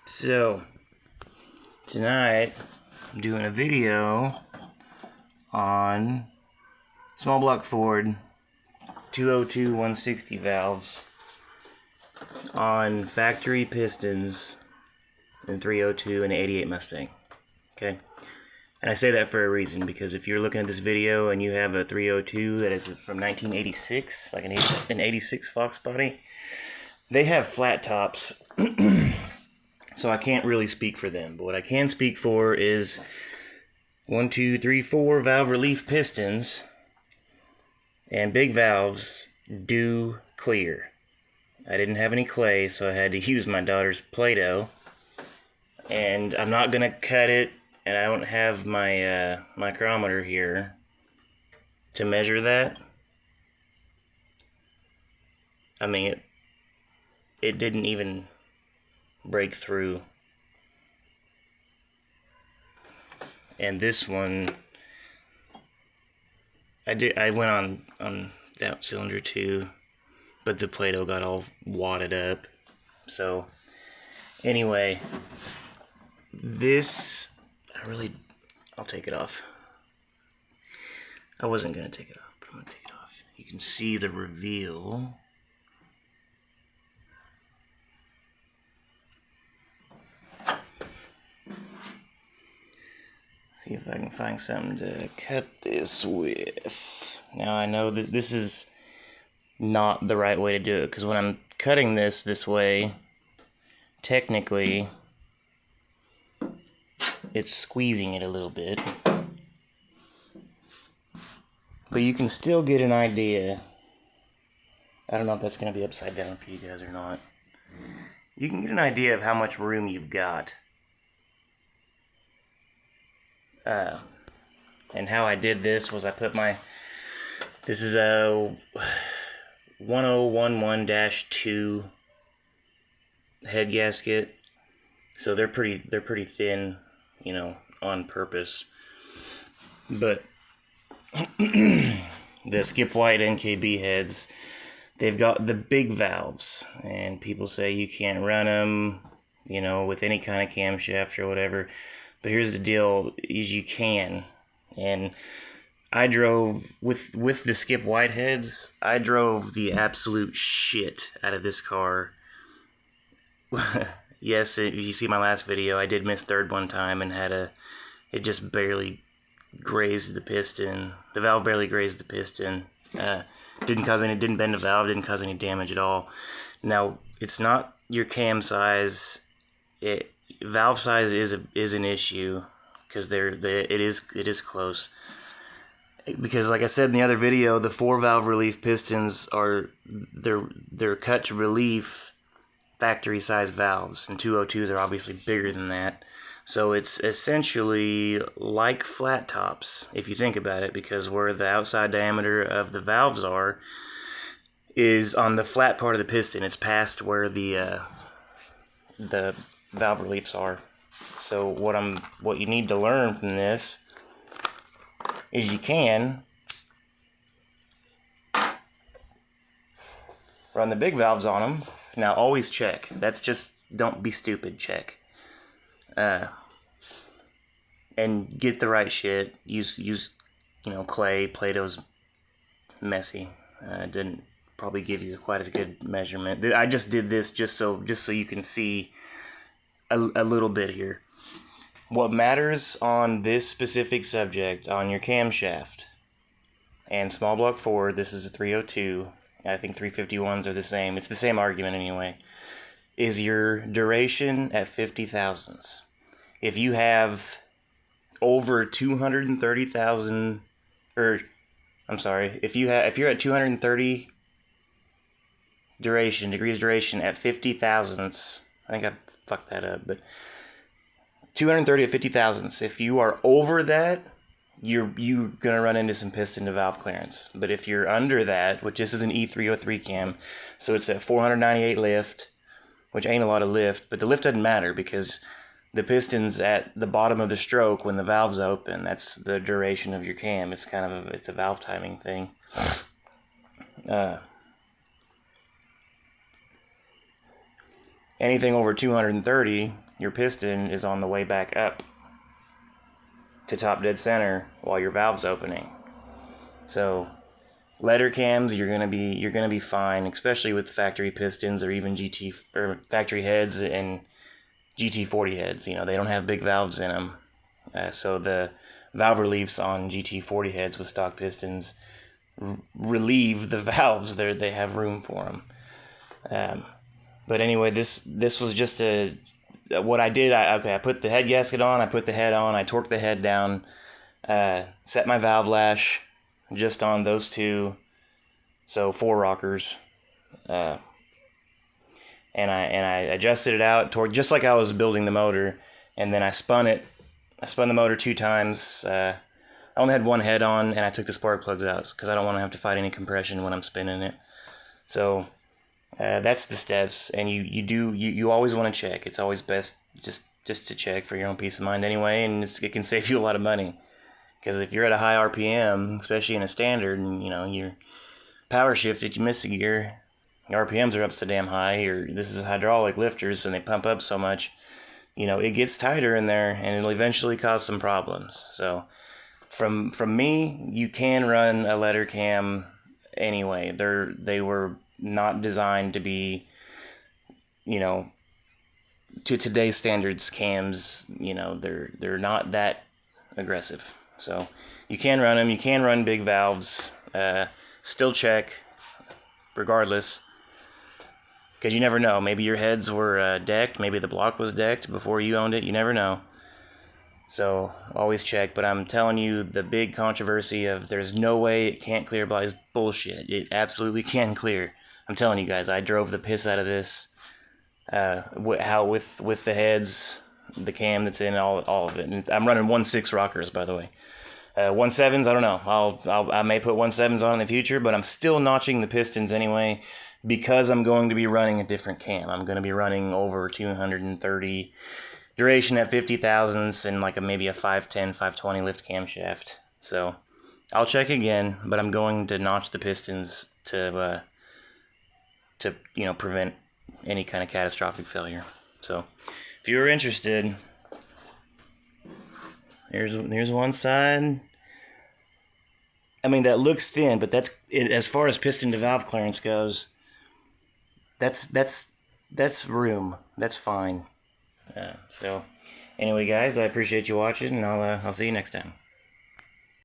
So, tonight, I'm doing a video on small block Ford 202 160 valves on factory pistons in 302 and 88 Mustang. Okay? And I say that for a reason, because if you're looking at this video and you have a 302 that is from 1986, like an 86 foxbody, they have flat tops. So I can't really speak for them, but what I can speak for is 1, 2, 3, 4 valve relief pistons, and big valves do clear. I didn't have any clay, so I had to use my daughter's Play-Doh, and I'm not gonna cut it, and I don't have my micrometer here to measure that. I mean, it didn't even break through. And this one, I went on that cylinder too, but the Play-Doh got all wadded up. So anyway, this, I'll take it off. I wasn't gonna take it off, but I'm gonna take it off. You can see the reveal. See if I can find something to cut this with. Now I know that this is not the right way to do it, because when I'm cutting this way, technically it's squeezing it a little bit. But you can still get an idea. I don't know if that's going to be upside down for you guys or not. You can get an idea of how much room you've got. And how I did this was I put this is a 1011-2 head gasket, so they're pretty thin, you know, on purpose. But the Skip White NKB heads, they've got the big valves, and people say you can't run them, you know, with any kind of camshaft or whatever. But here's the deal: is you can. And I drove with the Skip White heads. I drove the absolute shit out of this car. Yes, if you see my last video, I did miss third one time and it just barely grazed the piston. The valve barely grazed the piston. Didn't bend the valve, didn't cause any damage at all. Now, it's not your cam size. Valve size is an issue, because it is close. Because like I said in the other video, the 4 valve relief pistons they're cut to relief factory size valves, and 202s are obviously bigger than that. So it's essentially like flat tops, if you think about it, because where the outside diameter of the valves is on the flat part of the piston. It's past where the valve reliefs are. So what you need to learn from this is you can run the big valves on them. Now always check. That's just, don't be stupid, check. And get the right shit. Use you know, clay. Play-Doh's messy. Didn't probably give you quite as good measurement. I just did this just so you can see a little bit here. What matters on this specific subject, on your camshaft and small block Ford, this is a 302, I think 351s are the same, it's the same argument anyway, is your duration at 50 thousandths. If you have over 230,000, or I'm sorry, if you're at 230 degrees duration at 50 thousandths, I think I fucked that up, but 230 at 50 thousandths. If you are over that, you're gonna run into some piston to valve clearance. But if you're under that, which this is an E303 cam, so it's at 498 lift, which ain't a lot of lift, but the lift doesn't matter because the piston's at the bottom of the stroke when the valve's open. That's the duration of your cam. It's kind of it's a valve timing thing. Anything over 230, your piston is on the way back up to top dead center while your valve's opening. So letter cams, you're gonna be fine, especially with factory pistons or even GT or factory heads and GT40 heads. You know, they don't have big valves in them, so the valve reliefs on GT40 heads with stock pistons relieve the valves. They have room for them. But anyway, this was just what I did. I put the head gasket on, I put the head on, I torqued the head down, set my valve lash just on those two, so 4 rockers, and I adjusted it out, torqued just like I was building the motor, and then I spun it. I spun the motor 2 times. I only had one head on, and I took the spark plugs out because I don't want to have to fight any compression when I'm spinning it. So that's the steps, and you always want to check. It's always best just to check for your own peace of mind anyway, and it can save you a lot of money. Because if you're at a high RPM, especially in a standard, and you know you're power shifted, you miss a gear, your RPMs are up so damn high, or this is hydraulic lifters and they pump up so much, you know, it gets tighter in there and it'll eventually cause some problems. So from me, you can run a letter cam anyway. They were not designed to be, you know, to today's standards cams. You know, they're not that aggressive. So you can run them. You can run big valves. Still check, regardless, because you never know. Maybe your heads were decked. Maybe the block was decked before you owned it. You never know. So always check. But I'm telling you, the big controversy of there's no way it can't clear by is bullshit. It absolutely can clear. I'm telling you guys, I drove the piss out of this. With the heads, the cam that's in, all of it. And I'm running 1.6 rockers, by the way. 1.7s, I don't know. I may put 1.7s on in the future, but I'm still notching the pistons anyway because I'm going to be running a different cam. I'm going to be running over 230 duration at 50 thousandths and like maybe a 510, 520 lift camshaft. So I'll check again, but I'm going to notch the pistons to you know, prevent any kind of catastrophic failure. So if you're interested, here's one side. I mean, that looks thin, but that's it, as far as piston to valve clearance goes. That's room. That's fine. So anyway, guys, I appreciate you watching, and I'll see you next time.